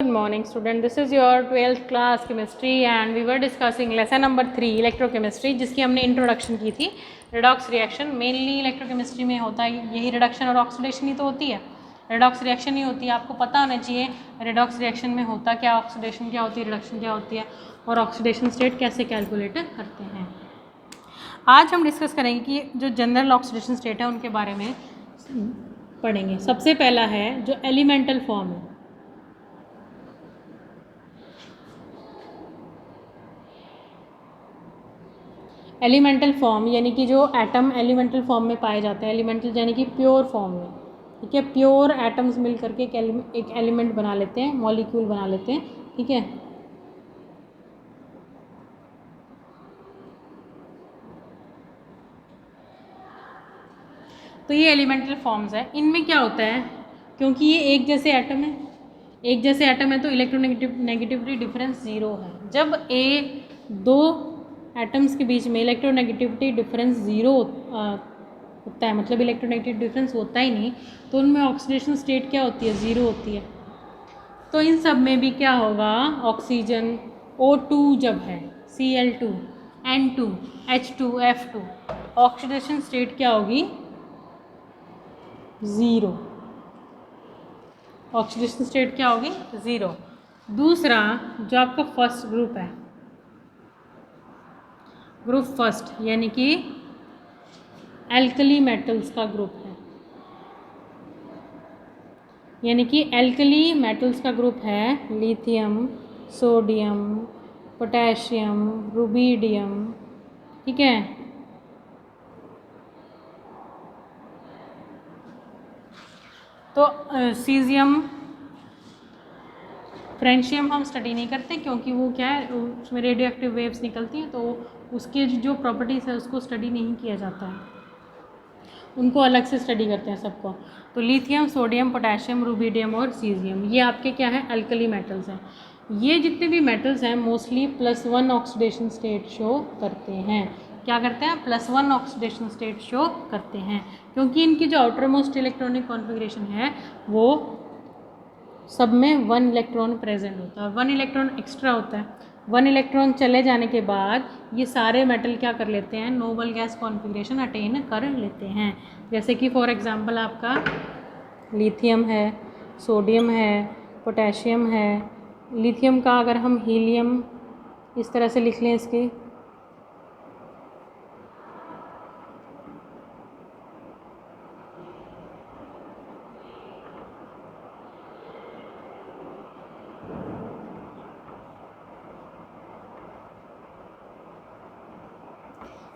Good morning student, this is your 12th class chemistry and we were discussing lesson number 3 electrochemistry जिसकी हमने introduction की थी। redox reaction mainly electrochemistry में होता है यही रिडक्शन और ऑक्सीडेशन ही तो होती है, redox रिएक्शन ही होती है। आपको पता होना चाहिए redox रिएक्शन में होता क्या, ऑक्सीडेशन क्या होती है, रिडक्शन क्या होती है और ऑक्सीडेशन स्टेट कैसे कैलकुलेट करते हैं। आज हम डिस्कस करेंगे कि जो जनरल ऑक्सीडेशन स्टेट है उनके बारे में पढ़ेंगे। सबसे पहला है जो एलिमेंटल फॉर्म है। एलिमेंटल फॉर्म यानी कि जो एटम एलिमेंटल फॉर्म में पाए जाते हैं, एलिमेंटल यानी कि प्योर फॉर्म में, ठीक है। प्योर एटम्स मिल करके एक एलिमेंट बना लेते हैं, मॉलिक्यूल बना लेते हैं, ठीक है। तो ये एलिमेंटल फॉर्म्स है। इनमें क्या होता है, क्योंकि ये एक जैसे एटम है, एक जैसे एटम है तो इलेक्ट्रोनेगेटिविटी डिफरेंस ज़ीरो है। जब दो एटम्स के बीच में इलेक्ट्रोनेगेटिविटी डिफरेंस ज़ीरो होता है, मतलब इलेक्ट्रोनेगेटिव डिफरेंस होता ही नहीं, तो उनमें ऑक्सीडेशन स्टेट क्या होती है, ज़ीरो होती है। तो इन सब में भी क्या होगा, ऑक्सीजन O2 जब है, Cl2, N2, H2, F2, oxidation state क्या होगी, ज़ीरो। ऑक्सीडेशन स्टेट क्या होगी, ज़ीरो। दूसरा जो आपका फर्स्ट ग्रुप है, ग्रुप फर्स्ट यानी कि एल्कली मेटल्स का ग्रुप है, यानी कि एल्कली मेटल्स का ग्रुप है लिथियम, सोडियम, पोटेशियम, रुबिडियम, ठीक है। तो सीजियम, फ्रेंशियम हम स्टडी नहीं करते क्योंकि वो क्या है, उसमें रेडियो एक्टिव वेव्स निकलती हैं, तो उसके जो प्रॉपर्टीज़ है उसको स्टडी नहीं किया जाता है, उनको अलग से स्टडी करते हैं सबको। तो लिथियम, सोडियम, पोटेशियम, रुबिडियम और सीजियम ये आपके क्या है, अल्कली मेटल्स हैं। ये जितने भी मेटल्स हैं मोस्टली +1 ऑक्सीडेशन स्टेट शो करते हैं। क्या करते हैं, +1 ऑक्सीडेशन स्टेट शो करते हैं, क्योंकि इनकी जो आउटर मोस्ट इलेक्ट्रॉनिक कॉन्फ़िगरेशन है वो सब में 1 इलेक्ट्रॉन प्रेजेंट होता है, 1 इलेक्ट्रॉन एक्स्ट्रा होता है। 1 इलेक्ट्रॉन चले जाने के बाद ये सारे मेटल क्या कर लेते हैं, नोबल गैस कॉन्फ़िगरेशन अटेन कर लेते हैं। जैसे कि फॉर एग्जांपल आपका लिथियम है, सोडियम है, पोटेशियम है। लिथियम का अगर हम हीलियम इस तरह से लिख लें इसके,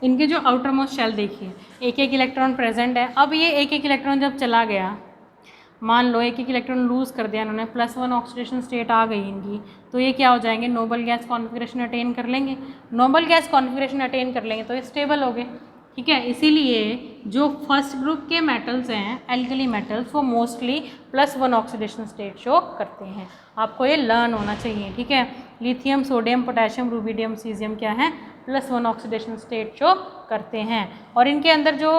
इनके जो आउटर मोस्ट शेल देखिए, एक एक इलेक्ट्रॉन प्रेजेंट है। अब ये एक एक इलेक्ट्रॉन जब चला गया, मान लो एक एक इलेक्ट्रॉन लूज़ कर दिया इन्होंने, +1 ऑक्सीडेशन स्टेट आ गई इनकी, तो ये क्या हो जाएंगे, नोबल गैस कॉन्फ़िगरेशन अटेन कर लेंगे। नोबल गैस कॉन्फ़िगरेशन अटेन कर लेंगे तो ये स्टेबल हो गए, ठीक है। इसीलिए जो फर्स्ट ग्रुप के मेटल्स हैं एल्कली मेटल्स, वो मोस्टली +1 ऑक्सीडेशन स्टेट शो करते हैं। आपको ये लर्न होना चाहिए, ठीक है। Lithium, sodium, potassium, rubidium, caesium क्या है, +1 ऑक्सीडेशन स्टेट शो करते हैं। और इनके अंदर जो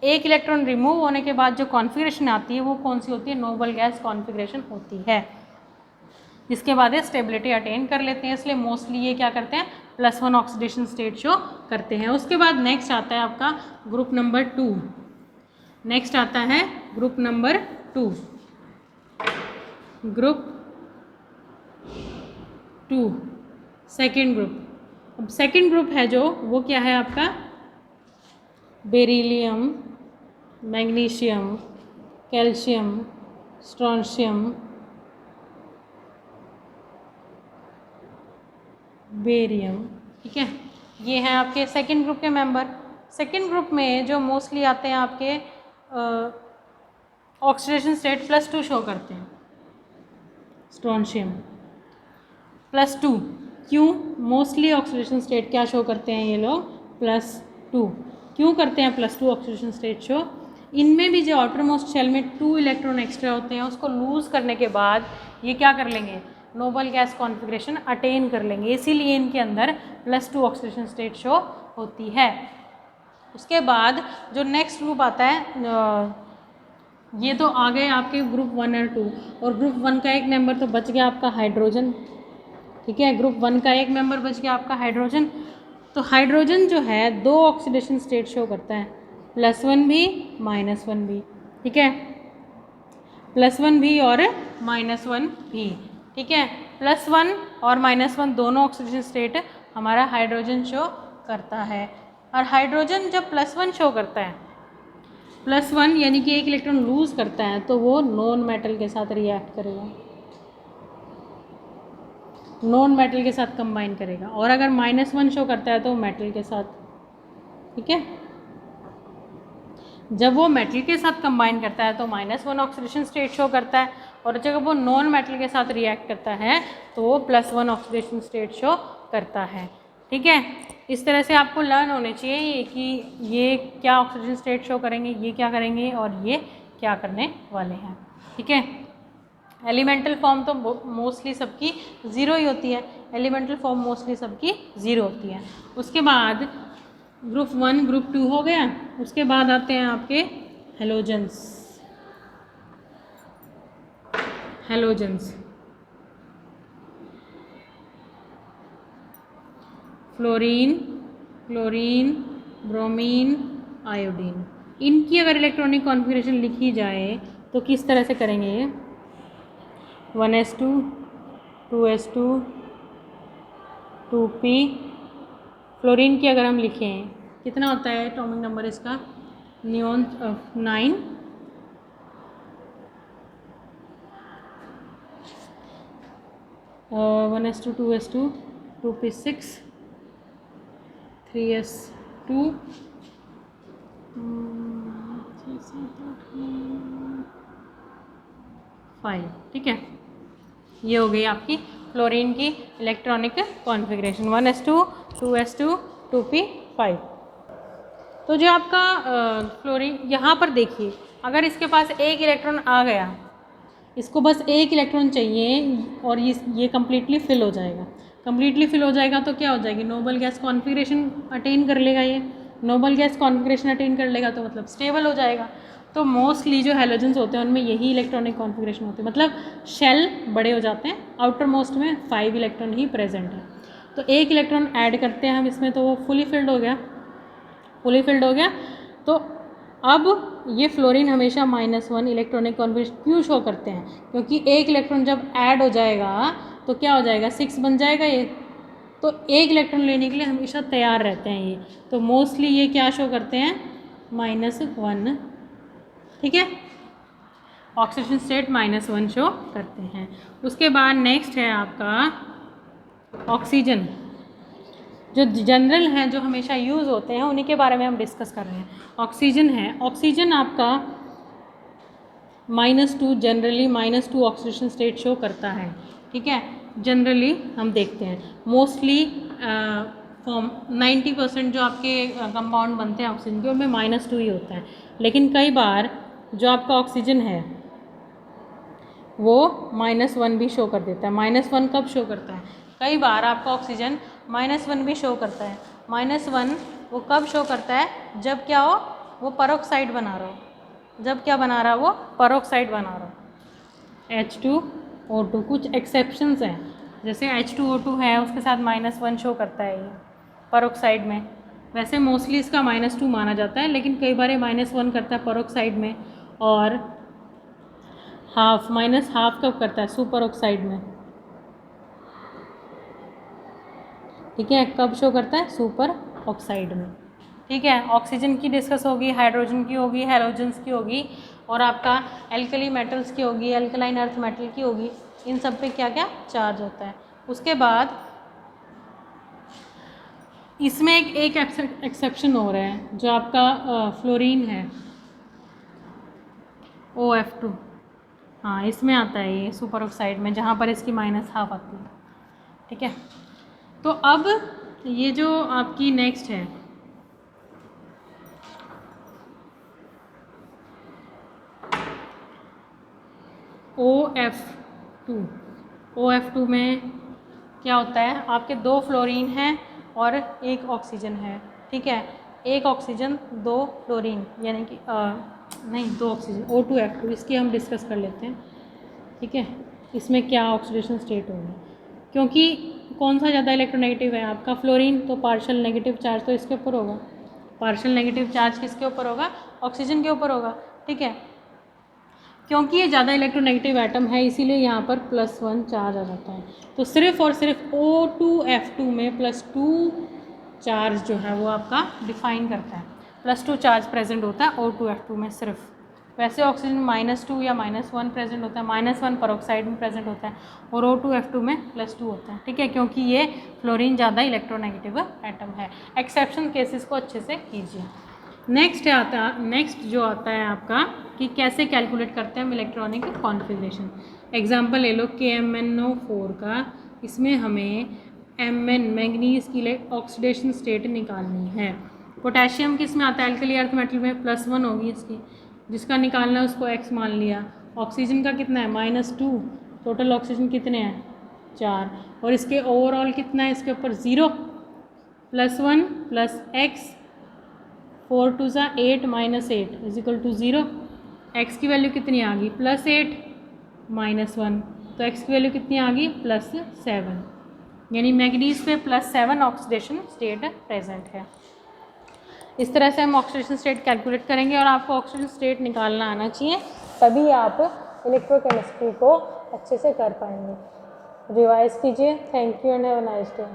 एक इलेक्ट्रॉन रिमूव होने के बाद जो कॉन्फ़िगरेशन आती है वो कौन सी होती है, नोबल गैस कॉन्फ़िगरेशन होती है, जिसके बाद ये स्टेबिलिटी अटेन कर लेते हैं। इसलिए मोस्टली ये क्या करते हैं, +1 ऑक्सीडेशन स्टेट शो करते हैं। उसके बाद नेक्स्ट आता है आपका ग्रुप नंबर 2। नेक्स्ट आता है group number 2, group 2 second group. अब सेकेंड ग्रुप है जो, वो क्या है आपका, beryllium, magnesium, calcium, strontium, barium, ठीक है। ये हैं आपके सेकेंड ग्रुप के मेंबर। सेकेंड ग्रुप में जो मोस्टली आते हैं आपके ऑक्सीडेशन स्टेट +2 शो करते हैं, स्ट्रोंशियम +2। क्यों, मोस्टली ऑक्सीडेशन स्टेट क्या शो करते हैं ये लोग, +2। क्यों करते हैं +2 ऑक्सीडेशन स्टेट शो, इनमें भी जो आउटर मोस्ट शेल में 2 इलेक्ट्रॉन एक्स्ट्रा होते हैं उसको लूज़ करने के बाद ये क्या कर लेंगे, नोबल गैस कॉन्फ़िगरेशन अटेन कर लेंगे। इसीलिए इनके अंदर +2 ऑक्सीडेशन स्टेट शो होती है। उसके बाद जो नेक्स्ट ग्रुप आता है ये तो आ गए आपके ग्रुप 1 और 2, और ग्रुप 1 का एक मेंबर तो बच गया आपका हाइड्रोजन। ठीक है, ग्रुप 1 का एक मेंबर बच गया आपका हाइड्रोजन। तो हाइड्रोजन जो है 2 ऑक्सीडेशन स्टेट शो करता है, +1 भी -1 भी। ठीक है, +1 भी और -1 भी। ठीक है, +1 और -1 दोनों ऑक्सीडेशन स्टेट हमारा हाइड्रोजन शो करता है। और हाइड्रोजन जब +1 शो करता है, +1 यानी कि एक इलेक्ट्रॉन लूज करता है, तो वो नॉन मेटल के साथ रिएक्ट करेगा, नॉन मेटल के साथ कंबाइन करेगा। और अगर -1 शो करता है तो मेटल के साथ। ठीक है, जब वो मेटल के साथ कंबाइन करता है तो -1 ऑक्सीडेशन स्टेट शो करता है, और जब वो नॉन मेटल के साथ रिएक्ट करता है तो वो +1 ऑक्सीडेशन स्टेट शो करता है। ठीक है, इस तरह से आपको लर्न होने चाहिए कि ये क्या ऑक्सीडेशन स्टेट शो करेंगे, ये क्या करेंगे और ये क्या करने वाले हैं। ठीक है, एलिमेंटल फॉर्म तो मोस्टली सबकी ज़ीरो ही होती है, एलिमेंटल फॉर्म मोस्टली सबकी ज़ीरो होती है। उसके बाद ग्रुप 1 ग्रुप 2 हो गया। उसके बाद आते हैं आपके halogens. Halogens fluorine, chlorine, bromine, iodine. इनकी अगर इलेक्ट्रॉनिक कॉन्फ़िगरेशन लिखी जाए तो किस तरह से करेंगे? 1s2 2s2 2p। फ्लोरीन की अगर हम लिखें कितना होता है एटॉमिक नंबर इसका? Neon 9, 1s2 2s2 2p6 3s2 5। ठीक है, ये हो गई आपकी फ्लोरीन की electronic configuration 1s2 2s2 2p5। तो जो आपका फ्लोरीन यहाँ पर देखिए, अगर इसके पास एक इलेक्ट्रॉन आ गया, इसको बस एक इलेक्ट्रॉन चाहिए और ये कम्प्लीटली फिल हो जाएगा। कम्प्लीटली फिल हो जाएगा तो क्या हो जाएगी? नोबल गैस कॉन्फ़िगरेशन अटेन कर लेगा। ये नोबल गैस कॉन्फ़िगरेशन अटेन कर लेगा तो मतलब स्टेबल हो जाएगा। तो मोस्टली जो हैलोजेंस होते हैं उनमें यही इलेक्ट्रॉनिक कॉन्फ़िगरेशन होती है, मतलब शेल बड़े हो जाते हैं, आउटर मोस्ट में 5 इलेक्ट्रॉन ही प्रेजेंट है। तो एक इलेक्ट्रॉन ऐड करते हैं हम इसमें तो वो फुली फिल्ड हो गया, फुली फिल्ड हो गया। तो अब ये फ्लोरीन हमेशा -1 इलेक्ट्रॉनिक कॉन्फ़िगरेशन क्यों शो करते हैं? क्योंकि एक इलेक्ट्रॉन जब ऐड हो जाएगा तो क्या हो जाएगा? 6 बन जाएगा ये। तो एक इलेक्ट्रॉन लेने के लिए हमेशा तैयार रहते हैं ये। तो मोस्टली ये क्या शो करते हैं? -1। ठीक है, ऑक्सीजन स्टेट -1 शो करते हैं। उसके बाद नेक्स्ट है आपका ऑक्सीजन। जो जनरल हैं, जो हमेशा यूज़ होते हैं, उन्हीं के बारे में हम डिस्कस कर रहे हैं। ऑक्सीजन है, ऑक्सीजन आपका -2 जनरली -2 ऑक्सीडेशन स्टेट शो करता है। ठीक है, जनरली हम देखते हैं मोस्टली फॉर्म 90% जो आपके कंपाउंड बनते हैं ऑक्सीजन के उनमें -2 ही होता है। लेकिन कई बार जो आपका ऑक्सीजन है वो -1 भी शो कर देता है। -1 कब शो करता है? कई बार आपका ऑक्सीजन -1 भी शो करता है। -1 वो कब शो करता है? जब क्या हो? वो पेरोक्साइड बना रहा हो। जब क्या बना रहा है? वो पेरोक्साइड बना रहा हो। H2O2 कुछ एक्सेप्शंस हैं, जैसे H2O2 है उसके साथ -1 शो करता है ये पेरोक्साइड में। वैसे मोस्टली इसका -2 माना जाता है, लेकिन कई बार ये -1 करता है पेरोक्साइड में। और -1/2 कब करता है? सुपर ऑक्साइड में। ठीक है, कब शो करता है? सुपर ऑक्साइड में। ठीक है, ऑक्सीजन की डिस्कस होगी, हाइड्रोजन की होगी, हैलोजेंस की होगी, और आपका एल्कली मेटल्स की होगी, एल्कलाइन अर्थ मेटल की होगी। इन सब पे क्या क्या चार्ज होता है। उसके बाद इसमें एक एक्सेप्शन हो रहा है, जो आपका फ्लोरीन है OF2। हाँ, इसमें आता है ये सुपर ऑक्साइड में, जहाँ पर इसकी -1/2 आती है। ठीक है, तो अब ये जो आपकी नेक्स्ट है OF2। OF2 में क्या होता है? आपके 2 फ्लोरीन हैं और 1 ऑक्सीजन है। ठीक है, 1 ऑक्सीजन 2 फ्लोरीन, यानी कि नहीं, 2 ऑक्सीजन O2F2, इसकी हम डिस्कस कर लेते हैं, ठीक है। इसमें क्या ऑक्सीडेशन स्टेट होगी, क्योंकि कौन सा ज़्यादा इलेक्ट्रोनेगेटिव है आपका फ्लोरीन, तो पार्शियल नेगेटिव चार्ज तो इसके ऊपर होगा, पार्शियल नेगेटिव चार्ज किसके ऊपर होगा, ऑक्सीजन के ऊपर होगा, ठीक है। क्योंकि ये ज़्यादा इलेक्ट्रोनेगेटिव एटम है इसीलिए यहाँ पर +1 चार्ज आ जाता है। तो सिर्फ और सिर्फ O2F2 में +2 चार्ज जो है वो आपका डिफाइन करता है, +2 चार्ज प्रेजेंट होता है O2F2 में सिर्फ। वैसे ऑक्सीजन -2 या -1 प्रेजेंट होता है, -1 पेरोक्साइड में प्रेजेंट होता है और O2F2 में +2 होता है, ठीक है, क्योंकि ये फ्लोरीन ज़्यादा इलेक्ट्रोनेगेटिव एटम है। एक्सेप्शन केसेस को अच्छे से कीजिए। नेक्स्ट जो आता है आपका कि कैसे कैलकुलेट करते हैं हम इलेक्ट्रॉनिक कॉन्फ़िगरेशन। एग्जांपल ले लो KMnO4 का, इसमें हमें Mn मैंगनीज की ऑक्सीडेशन स्टेट निकालनी है। पोटेशियम किस में आता है, एल्कली अर्थ मेटल में, +1 होगी इसकी, जिसका निकालना है उसको X मान लिया। ऑक्सीजन का कितना है, -2, टोटल ऑक्सीजन कितने हैं, 4, और इसके ओवरऑल कितना है, इसके ऊपर 0, +1 + X, 4 2 8 -8 = 0। x की वैल्यू कितनी आ गई, +8 -1, तो x की वैल्यू कितनी आ गई, +7, यानी मैंगनीज पे +7 ऑक्सीडेशन स्टेट प्रेजेंट है। इस तरह से हम ऑक्सीडेशन स्टेट कैलकुलेट करेंगे और आपको ऑक्सीडेशन स्टेट निकालना आना चाहिए, तभी आप इलेक्ट्रोकेमिस्ट्री को अच्छे से कर पाएंगे। रिवाइज कीजिए। Thank you and have a nice day.